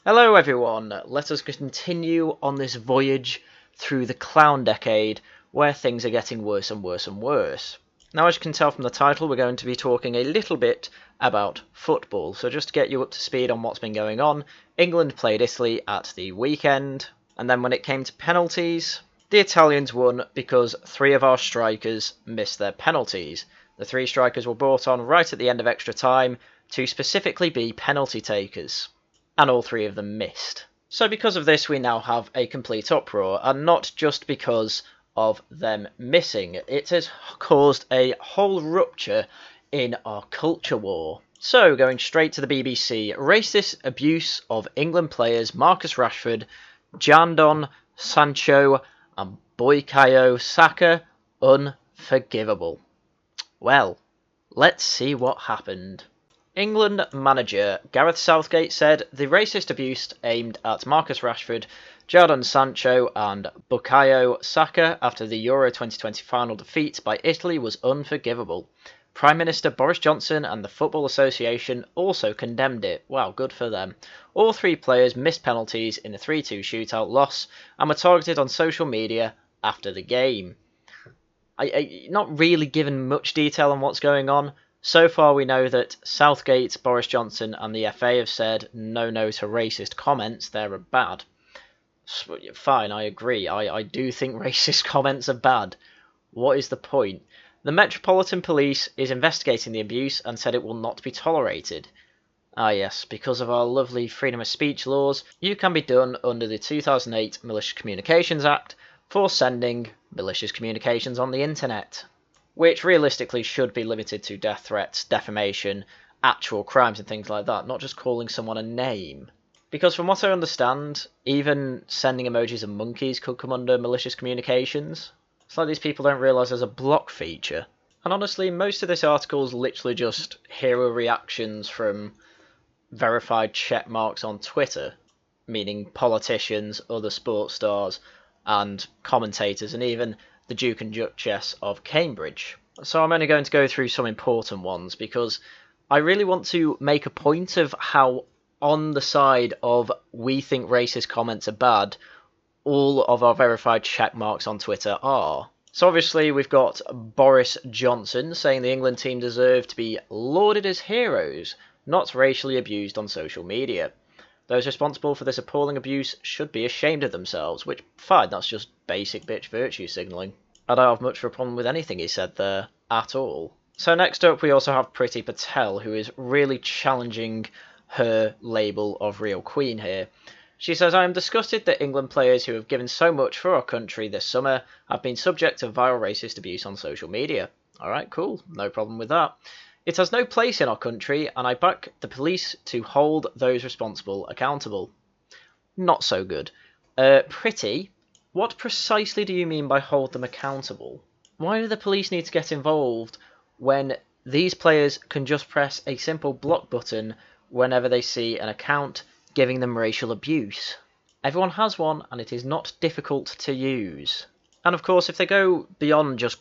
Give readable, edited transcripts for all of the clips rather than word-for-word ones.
Hello everyone, let us continue on this voyage through the clown decade where things are getting worse and worse and worse. Now, as you can tell from the title, we're going to be talking a little bit about football. So just to get you up to speed on what's been going on, England played Italy at the weekend, and then when it came to penalties, the Italians won because 3 of our strikers missed their penalties. The 3 strikers were brought on right at the end of extra time to specifically be penalty takers, and all 3 of them missed. So because of this, we now have a complete uproar, and not just because of them missing. It has caused a whole rupture in our culture war. So, going straight to the BBC, racist abuse of England players Marcus Rashford, Jadon Sancho and Bukayo Saka unforgivable. Well, let's see what happened. England manager Gareth Southgate said the racist abuse aimed at Marcus Rashford, Jadon Sancho and Bukayo Saka after the Euro 2020 final defeat by Italy was unforgivable. Prime Minister Boris Johnson and the Football Association also condemned it. Wow, good for them. All 3 players missed penalties in a 3-2 shootout loss and were targeted on social media after the game. Not really given much detail on what's going on. So far we know that Southgate, Boris Johnson and the FA have said no to racist comments, they're bad. Fine, I agree. I do think racist comments are bad. What is the point? The Metropolitan Police is investigating the abuse and said it will not be tolerated. Ah yes, because of our lovely freedom of speech laws, you can be done under the 2008 Malicious Communications Act for sending malicious communications on the internet, which realistically should be limited to death threats, defamation, actual crimes and things like that, not just calling someone a name. Because from what I understand, even sending emojis of monkeys could come under malicious communications. It's like these people don't realise there's a block feature. And honestly, most of this article is literally just hero reactions from verified check marks on Twitter, meaning politicians, other sports stars, and commentators, and even the Duke and Duchess of Cambridge. So I'm only going to go through some important ones, because I really want to make a point of how on the side of we think racist comments are bad, all of our verified check marks on Twitter are. So obviously we've got Boris Johnson saying the England team deserve to be lauded as heroes, not racially abused on social media. Those responsible for this appalling abuse should be ashamed of themselves, which, fine, that's just basic bitch virtue signalling. I don't have much of a problem with anything he said there, at all. So next up we also have Priti Patel, who is really challenging her label of real queen here. She says, I am disgusted that England players who have given so much for our country this summer have been subject to vile racist abuse on social media. Alright, cool, no problem with that. It has no place in our country, and I back the police to hold those responsible accountable. Not so good. Priti, what precisely do you mean by hold them accountable? Why do the police need to get involved when these players can just press a simple block button whenever they see an account giving them racial abuse? Everyone has one, and it is not difficult to use. And of course, if they go beyond just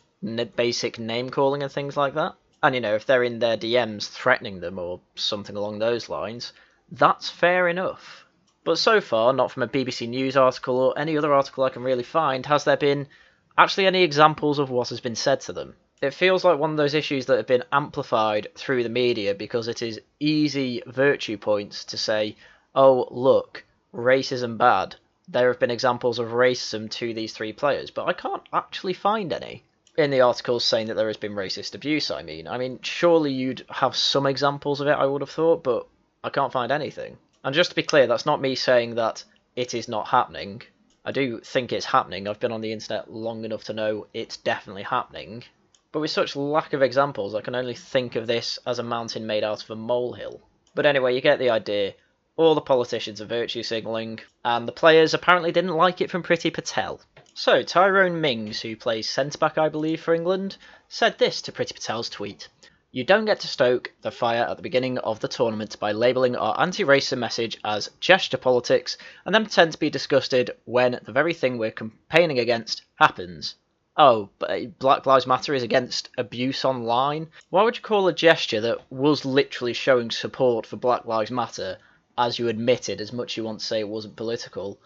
basic name calling and things like that, and if they're in their DMs threatening them or something along those lines, that's fair enough. But so far, not from a BBC News article or any other article I can really find, has there been actually any examples of what has been said to them. It feels like one of those issues that have been amplified through the media because it is easy virtue points to say, oh, look, racism bad. There have been examples of racism to these 3 players, but I can't actually find any. In the articles saying that there has been racist abuse, I mean, surely you'd have some examples of it, I would have thought, but I can't find anything. And just to be clear, that's not me saying that it is not happening. I do think it's happening. I've been on the internet long enough to know it's definitely happening. But with such lack of examples, I can only think of this as a mountain made out of a molehill. But anyway, you get the idea. All the politicians are virtue signalling, and the players apparently didn't like it from Priti Patel. So, Tyrone Mings, who plays centre-back, I believe, for England, said this to Priti Patel's tweet. You don't get to stoke the fire at the beginning of the tournament by labelling our anti-racism message as gesture politics and then pretend to be disgusted when the very thing we're campaigning against happens. Oh, but Black Lives Matter is against abuse online? Why would you call a gesture that was literally showing support for Black Lives Matter as you admitted, as much as you want to say it wasn't political,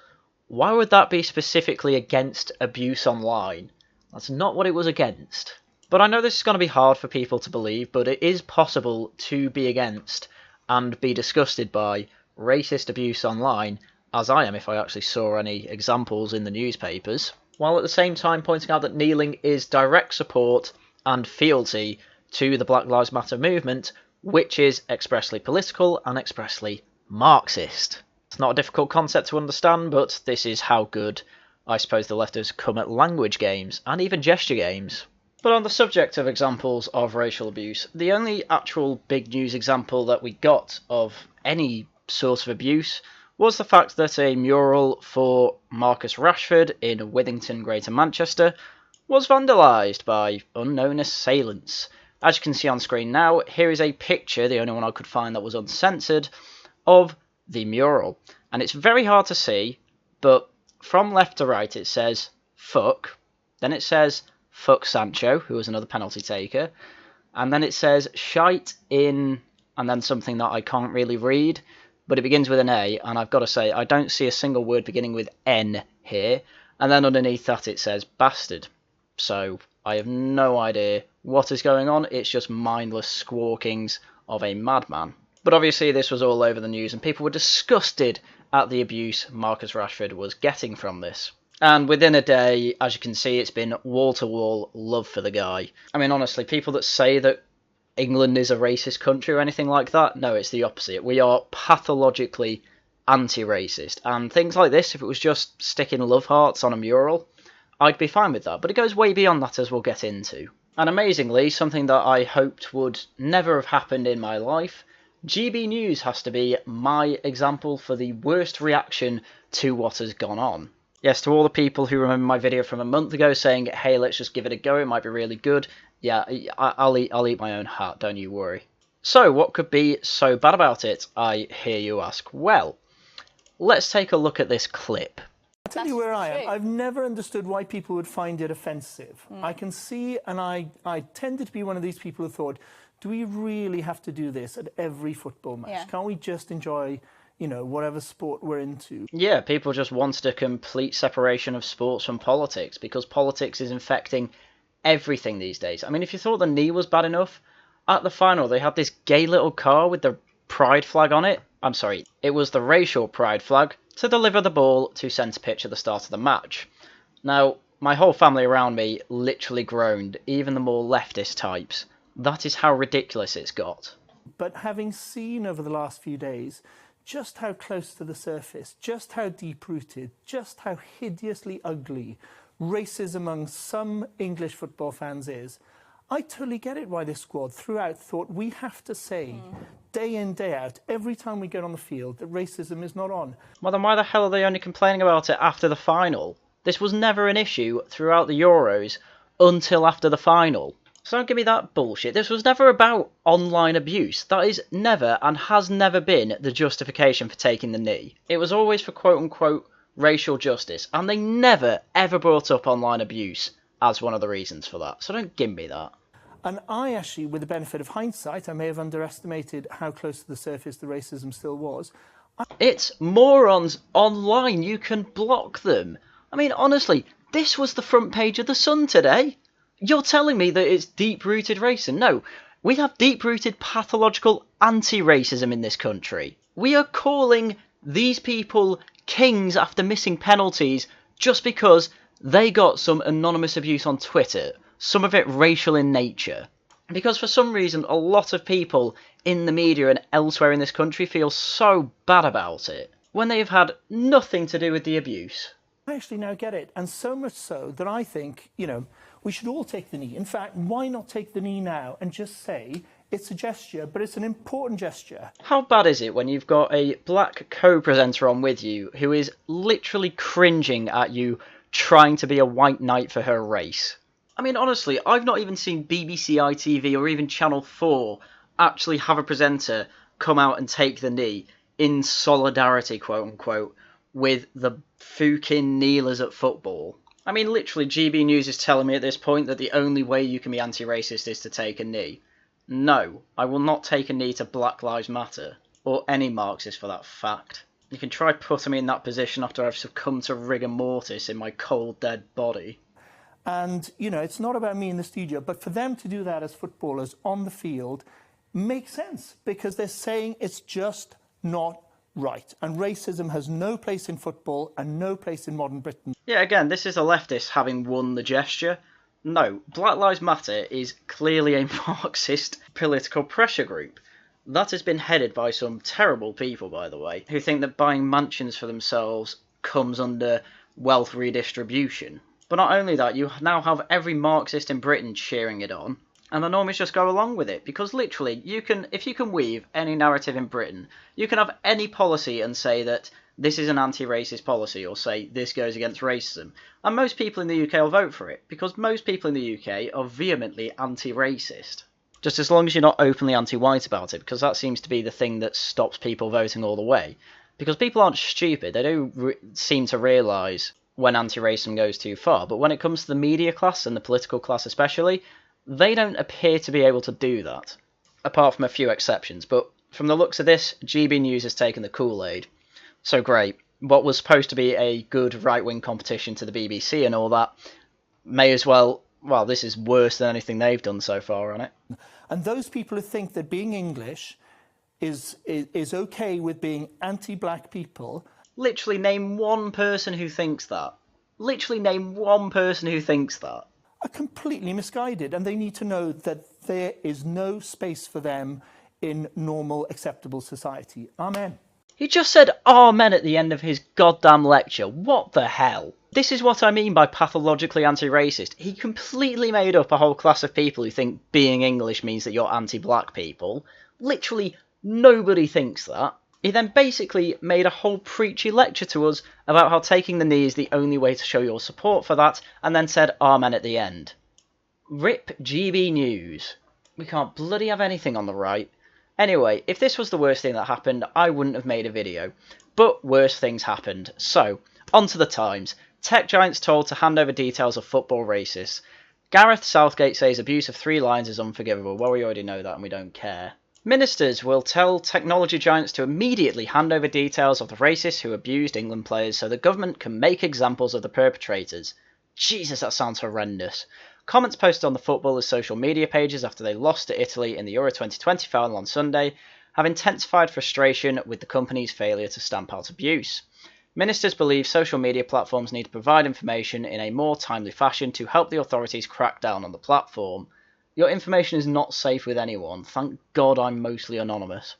why would that be specifically against abuse online? That's not what it was against. But I know this is going to be hard for people to believe, but it is possible to be against and be disgusted by racist abuse online, as I am if I actually saw any examples in the newspapers, while at the same time pointing out that kneeling is direct support and fealty to the Black Lives Matter movement, which is expressly political and expressly Marxist. It's not a difficult concept to understand, but this is how good I suppose the leftists come at language games and even gesture games. But on the subject of examples of racial abuse, the only actual big news example that we got of any sort of abuse was the fact that a mural for Marcus Rashford in Withington, Greater Manchester, was vandalised by unknown assailants. As you can see on screen now, here is a picture, the only one I could find that was uncensored, of the mural. And it's very hard to see, but from left to right it says fuck, then it says fuck Sancho, who was another penalty taker, and then it says shite in, and then something that I can't really read, but it begins with an A, and I've got to say I don't see a single word beginning with N here, and then underneath that it says bastard. So I have no idea what is going on, it's just mindless squawkings of a madman. But obviously this was all over the news and people were disgusted at the abuse Marcus Rashford was getting from this. And within a day, as you can see, it's been wall-to-wall love for the guy. I mean, honestly, people that say that England is a racist country or anything like that, no, it's the opposite. We are pathologically anti-racist. And things like this, if it was just sticking love hearts on a mural, I'd be fine with that. But it goes way beyond that, as we'll get into. And amazingly, something that I hoped would never have happened in my life, GB News has to be my example for the worst reaction to what has gone on. Yes, to all the people who remember my video from a month ago saying, hey, let's just give it a go, it might be really good. Yeah, I'll eat my own hat, don't you worry. So, what could be so bad about it, I hear you ask? Well, let's take a look at this clip. I'll tell you where I am. I've never understood why people would find it offensive. I can see, and I tended to be one of these people who thought, do we really have to do this at every football match? Yeah. Can't we just enjoy, you know, whatever sport we're into? Yeah, people just wanted a complete separation of sports from politics because politics is infecting everything these days. I mean, if you thought the knee was bad enough, at the final they had this gay little car with the pride flag on it. I'm sorry, it was the racial pride flag to deliver the ball to centre pitch at the start of the match. Now, my whole family around me literally groaned, even the more leftist types. That is how ridiculous it's got. But having seen over the last few days just how close to the surface, just how deep-rooted, just how hideously ugly racism among some English football fans is, I totally get it why this squad throughout thought we have to say, day in, day out, every time we get on the field, that racism is not on. Well, then why the hell are they only complaining about it after the final? This was never an issue throughout the Euros until after the final. So don't give me that bullshit. This was never about online abuse. That is never and has never been the justification for taking the knee. It was always for quote-unquote racial justice, and they never ever brought up online abuse as one of the reasons for that. So don't give me that. And I actually, with the benefit of hindsight, I may have underestimated how close to the surface the racism still was. It's morons online. You can block them. I mean, honestly, this was the front page of The Sun today. You're telling me that it's deep-rooted racism? No, we have deep-rooted pathological anti-racism in this country. We are calling these people kings after missing penalties just because they got some anonymous abuse on Twitter, some of it racial in nature. Because for some reason, a lot of people in the media and elsewhere in this country feel so bad about it, when they have had nothing to do with the abuse. I actually now get it, and so much so that I think, you know, we should all take the knee. In fact, why not take the knee now and just say it's a gesture, but it's an important gesture? How bad is it when you've got a black co-presenter on with you who is literally cringing at you trying to be a white knight for her race? I mean, honestly, I've not even seen BBC ITV or even Channel 4 actually have a presenter come out and take the knee in solidarity, quote-unquote, with the fucking kneelers at football. I mean, literally, GB News is telling me at this point that the only way you can be anti-racist is to take a knee. No, I will not take a knee to Black Lives Matter. or any Marxist for that fact. You can try putting me in that position after I've succumbed to rigor mortis in my cold, dead body. And, you know, it's not about me in the studio, but for them to do that as footballers on the field makes sense, because they're saying it's just not right. And racism has no place in football and no place in modern Britain. Yeah, again, this is the leftists having won the gesture. No, Black Lives Matter is clearly a Marxist political pressure group. That has been headed by some terrible people, by the way, who think that buying mansions for themselves comes under wealth redistribution. But not only that, you now have every Marxist in Britain cheering it on, and the normies just go along with it, because literally, if you can weave any narrative in Britain, you can have any policy and say that this is an anti-racist policy, or say this goes against racism, and most people in the UK will vote for it, because most people in the UK are vehemently anti-racist. Just as long as you're not openly anti-white about it, because that seems to be the thing that stops people voting all the way. Because people aren't stupid, they do seem to realise when anti-racism goes too far, but when it comes to the media class, and the political class especially, they don't appear to be able to do that. Apart from a few exceptions, but from the looks of this, GB News has taken the Kool-Aid. So great, what was supposed to be a good right-wing competition to the BBC and all that, may as well, this is worse than anything they've done so far on it. And those people who think that being English is okay with being anti-black people... Literally name one person who thinks that. Literally name one person who thinks that. Are completely misguided, and they need to know that there is no space for them in normal, acceptable society. Amen. He just said amen at the end of his goddamn lecture. What the hell? This is what I mean by pathologically anti-racist. He completely made up a whole class of people who think being English means that you're anti-black people. Literally nobody thinks that. He then basically made a whole preachy lecture to us about how taking the knee is the only way to show your support for that, and then said amen at the end. RIP GB News. We can't bloody have anything on the right. Anyway, if this was the worst thing that happened, I wouldn't have made a video. But worse things happened. So, on to the Times. Tech giants told to hand over details of football racists. Gareth Southgate says abuse of 3 lines is unforgivable. Well, we already know that and we don't care. Ministers will tell technology giants to immediately hand over details of the racists who abused England players so the government can make examples of the perpetrators. Jesus, that sounds horrendous. Comments posted on the footballers' social media pages after they lost to Italy in the Euro 2020 final on Sunday have intensified frustration with the company's failure to stamp out abuse. Ministers believe social media platforms need to provide information in a more timely fashion to help the authorities crack down on the platform. Your information is not safe with anyone. Thank God I'm mostly anonymous.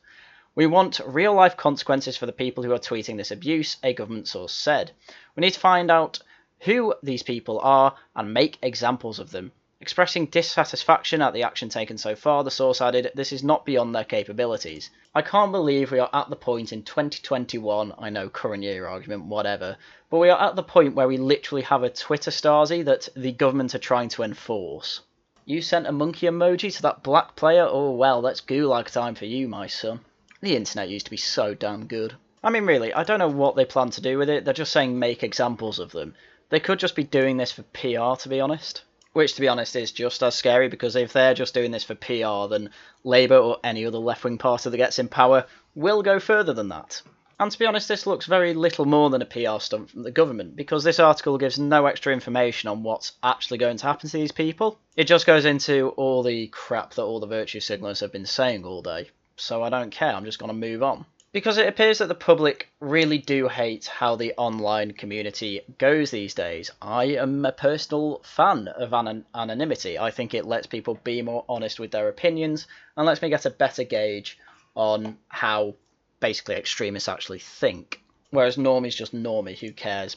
We want real-life consequences for the people who are tweeting this abuse, a government source said. We need to find out who these people are and make examples of them. Expressing dissatisfaction at the action taken so far, the source added, this is not beyond their capabilities. I can't believe we are at the point in 2021, I know, current year argument, whatever, but we are at the point where we literally have a Twitter Stasi that the government are trying to enforce. You sent a monkey emoji to that black player? Oh well, that's gulag time for you, my son. The internet used to be so damn good. I mean really, I don't know what they plan to do with it, they're just saying make examples of them. They could just be doing this for PR, to be honest. Which, to be honest, is just as scary, because if they're just doing this for PR, then Labour or any other left-wing party that gets in power will go further than that. And to be honest, this looks very little more than a PR stunt from the government, because this article gives no extra information on what's actually going to happen to these people. It just goes into all the crap that all the virtue signallers have been saying all day. So I don't care, I'm just going to move on. Because it appears that the public really do hate how the online community goes these days. I am a personal fan of anonymity. I think it lets people be more honest with their opinions and lets me get a better gauge on how basically extremists actually think. Whereas normie's just normie, who cares?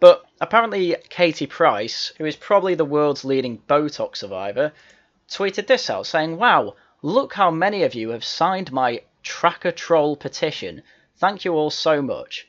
But apparently Katie Price, who is probably the world's leading Botox survivor, tweeted this out saying, wow, look how many of you have signed my Tracker Troll petition. Thank you all so much.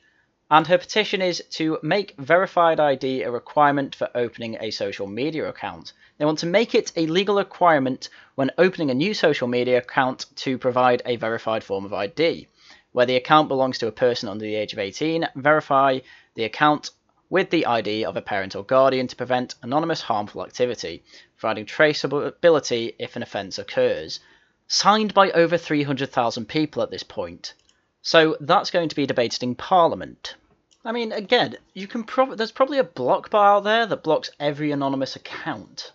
And her petition is to make verified ID a requirement for opening a social media account. They want to make it a legal requirement when opening a new social media account to provide a verified form of ID. Where the account belongs to a person under the age of 18, verify the account with the ID of a parent or guardian to prevent anonymous harmful activity, providing traceability if an offence occurs. Signed by over 300,000 people at this point. So that's going to be debated in Parliament. I mean, again, there's probably a block bar out there that blocks every anonymous account.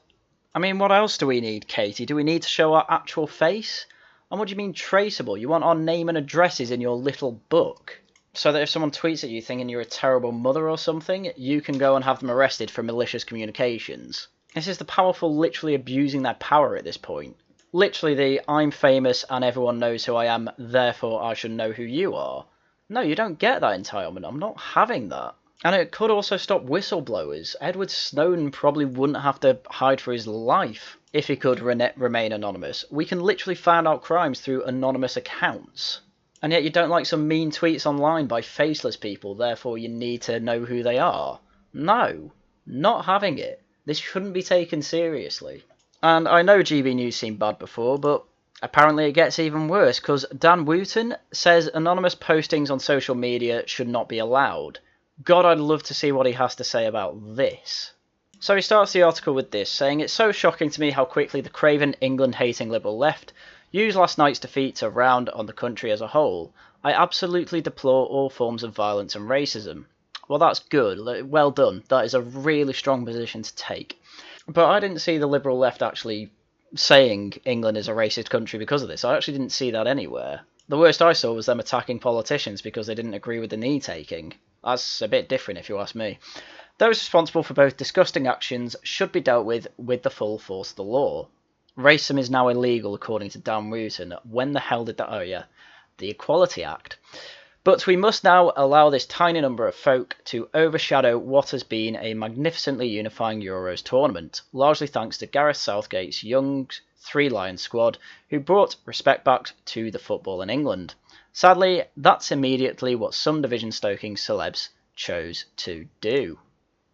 I mean, what else do we need, Katie? Do we need to show our actual face? And what do you mean traceable? You want our name and addresses in your little book? So that if someone tweets at you thinking you're a terrible mother or something, you can go and have them arrested for malicious communications. This is the powerful literally abusing their power at this point. Literally the I'm famous and everyone knows who I am, therefore I should know who you are. No, you don't get that entitlement. I'm not having that. And it could also stop whistleblowers. Edward Snowden probably wouldn't have to hide for his life if he could remain anonymous. We can literally find out crimes through anonymous accounts. And yet you don't like some mean tweets online by faceless people, therefore you need to know who they are. No, not having it. This shouldn't be taken seriously. And I know GB News seemed bad before, but apparently it gets even worse, because Dan Wooten says anonymous postings on social media should not be allowed. God, I'd love to see what he has to say about this. So he starts the article with this, saying, "It's so shocking to me how quickly the craven England-hating Liberal left used last night's defeat to round on the country as a whole. I absolutely deplore all forms of violence and racism." Well, that's good. Well done. That is a really strong position to take. But I didn't see the Liberal left actually saying England is a racist country because of this. I actually didn't see that anywhere. The worst I saw was them attacking politicians because they didn't agree with the knee taking. That's a bit different if you ask me. Those responsible for both disgusting actions should be dealt with the full force of the law. Racism is now illegal according to Dan Wooten. When the hell did that... Oh yeah, the Equality Act. But we must now allow this tiny number of folk to overshadow what has been a magnificently unifying Euros tournament, largely thanks to Gareth Southgate's young Three Lions squad, who brought respect back to the football in England. Sadly, that's immediately what some division-stoking celebs chose to do.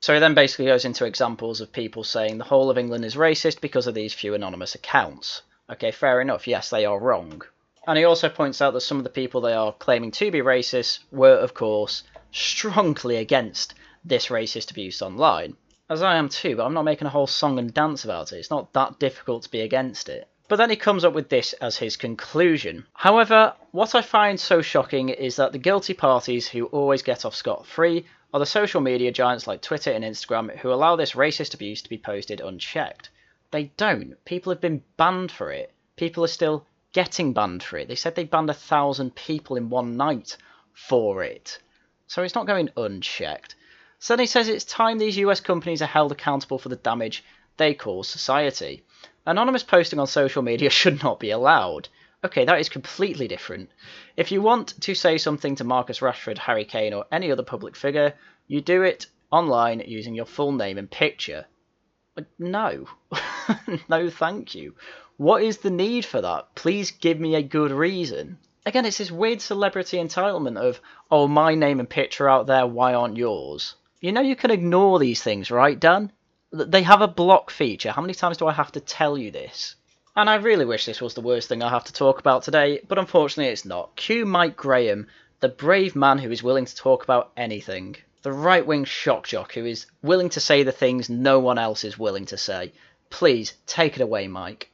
So he then basically goes into examples of people saying the whole of England is racist because of these few anonymous accounts. Okay, fair enough, yes, they are wrong. And he also points out that some of the people they are claiming to be racist were, of course, strongly against this racist abuse online. As I am too, but I'm not making a whole song and dance about it. It's not that difficult to be against it. But then he comes up with this as his conclusion. However, what I find so shocking is that the guilty parties who always get off scot-free are the social media giants like Twitter and Instagram who allow this racist abuse to be posted unchecked. They don't. People have been banned for it. People are still getting banned for it. They said they banned 1,000 people in one night for it. So it's not going unchecked. So then he says it's time these US companies are held accountable for the damage they cause society. Anonymous posting on social media should not be allowed. Okay, that is completely different. If you want to say something to Marcus Rashford, Harry Kane or any other public figure, you do it online using your full name and picture. No. No, thank you. What is the need for that? Please give me a good reason. Again, it's this weird celebrity entitlement of, oh, my name and picture out there, why aren't yours? You know you can ignore these things, right, Dan? They have a block feature. How many times do I have to tell you this? And I really wish this was the worst thing I have to talk about today, but unfortunately it's not. Cue Mike Graham, the brave man who is willing to talk about anything. The right-wing shock jock who is willing to say the things no one else is willing to say. Please, take it away, Mike.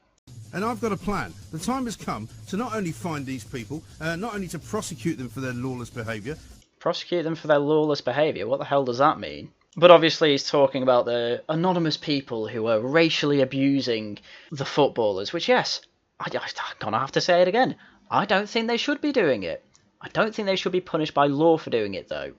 And I've got a plan. The time has come to not only find these people, not only to prosecute them for their lawless behaviour. Prosecute them for their lawless behaviour? What the hell does that mean? But obviously he's talking about the anonymous people who are racially abusing the footballers, which, yes, I'm going to have to say it again. I don't think they should be doing it. I don't think they should be punished by law for doing it, though.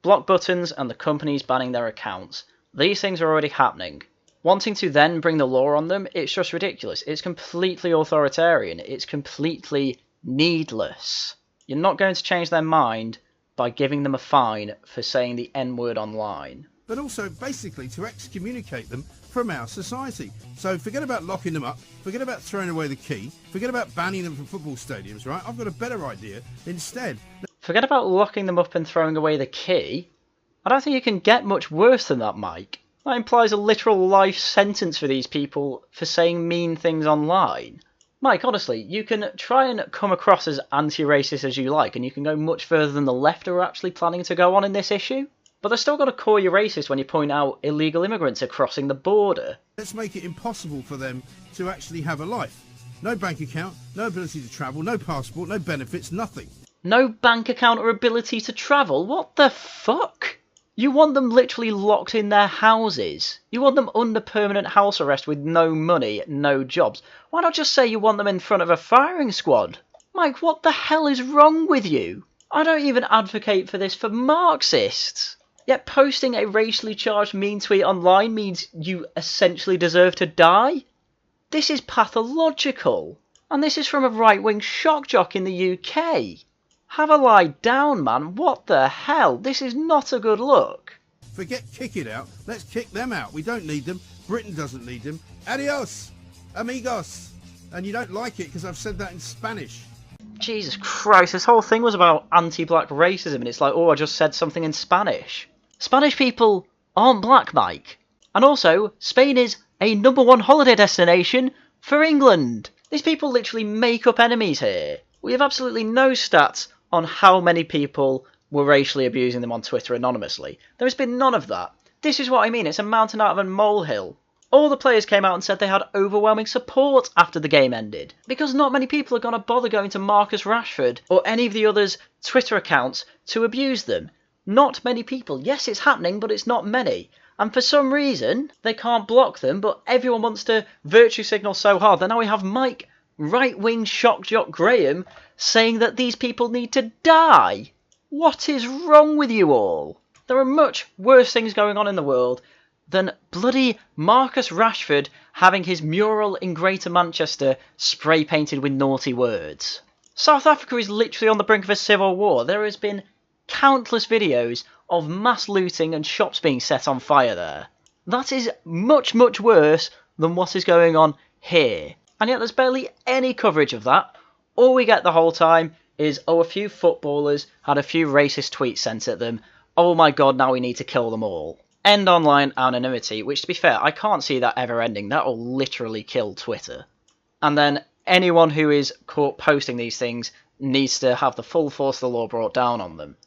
Block buttons and the companies banning their accounts. These things are already happening. Wanting to then bring the law on them, it's just ridiculous. It's completely authoritarian. It's completely needless. You're not going to change their mind by giving them a fine for saying the N-word online. But also, basically, to excommunicate them from our society. So forget about locking them up, forget about throwing away the key, forget about banning them from football stadiums, right? I've got a better idea. Instead... Forget about locking them up and throwing away the key. I don't think you can get much worse than that, Mike. That implies a literal life sentence for these people for saying mean things online. Mike, honestly, you can try and come across as anti-racist as you like, and you can go much further than the left are actually planning to go on in this issue. But they're still got to call you racist when you point out illegal immigrants are crossing the border. Let's make it impossible for them to actually have a life. No bank account, no ability to travel, no passport, no benefits, nothing. No bank account or ability to travel? What the fuck? You want them literally locked in their houses. You want them under permanent house arrest with no money, no jobs. Why not just say you want them in front of a firing squad? Mike, what the hell is wrong with you? I don't even advocate for this for Marxists. Yet posting a racially charged mean tweet online means you essentially deserve to die? This is pathological. And this is from a right-wing shock jock in the UK. Have a lie down, man. What the hell? This is not a good look. Forget kick it out. Let's kick them out. We don't need them. Britain doesn't need them. Adios, amigos. And you don't like it because I've said that in Spanish. Jesus Christ, this whole thing was about anti-black racism, and it's like, oh, I just said something in Spanish. Spanish people aren't black, Mike. And also, Spain is a #1 holiday destination for England. These people literally make up enemies here. We have absolutely no stats on how many people were racially abusing them on Twitter anonymously. There has been none of that. This is what I mean, it's a mountain out of a molehill. All the players came out and said they had overwhelming support after the game ended, because not many people are going to bother going to Marcus Rashford or any of the others' Twitter accounts to abuse them. Not many people. Yes, it's happening, but it's not many. And for some reason, they can't block them, but everyone wants to virtue signal so hard that now we have Mike, right-wing shock jock Graham, saying that these people need to die. What is wrong with you all? There are much worse things going on in the world than bloody Marcus Rashford having his mural in Greater Manchester spray painted with naughty words. South Africa is literally on the brink of a civil war. There has been countless videos of mass looting and shops being set on fire there. That is much, much worse than what is going on here. And yet there's barely any coverage of that. All we get the whole time is, oh, a few footballers had a few racist tweets sent at them. Oh my god, now we need to kill them all. End online anonymity, which to be fair, I can't see that ever ending. That will literally kill Twitter. And then anyone who is caught posting these things needs to have the full force of the law brought down on them.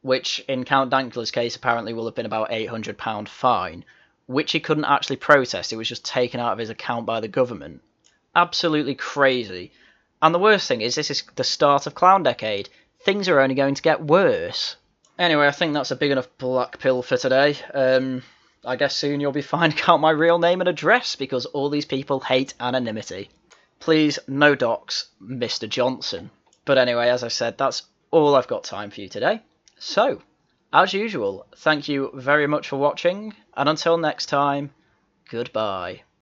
Which, in Count Dankula's case, apparently will have been about £800 fine. Which he couldn't actually protest, it was just taken out of his account by the government. Absolutely crazy. And the worst thing is, this is the start of Clown Decade. Things are only going to get worse. Anyway, I think that's a big enough black pill for today. I guess soon you'll be finding out my real name and address, because all these people hate anonymity. Please, no docs, Mr. Johnson. But anyway, as I said, that's all I've got time for you today. So, as usual, thank you very much for watching, and until next time, goodbye.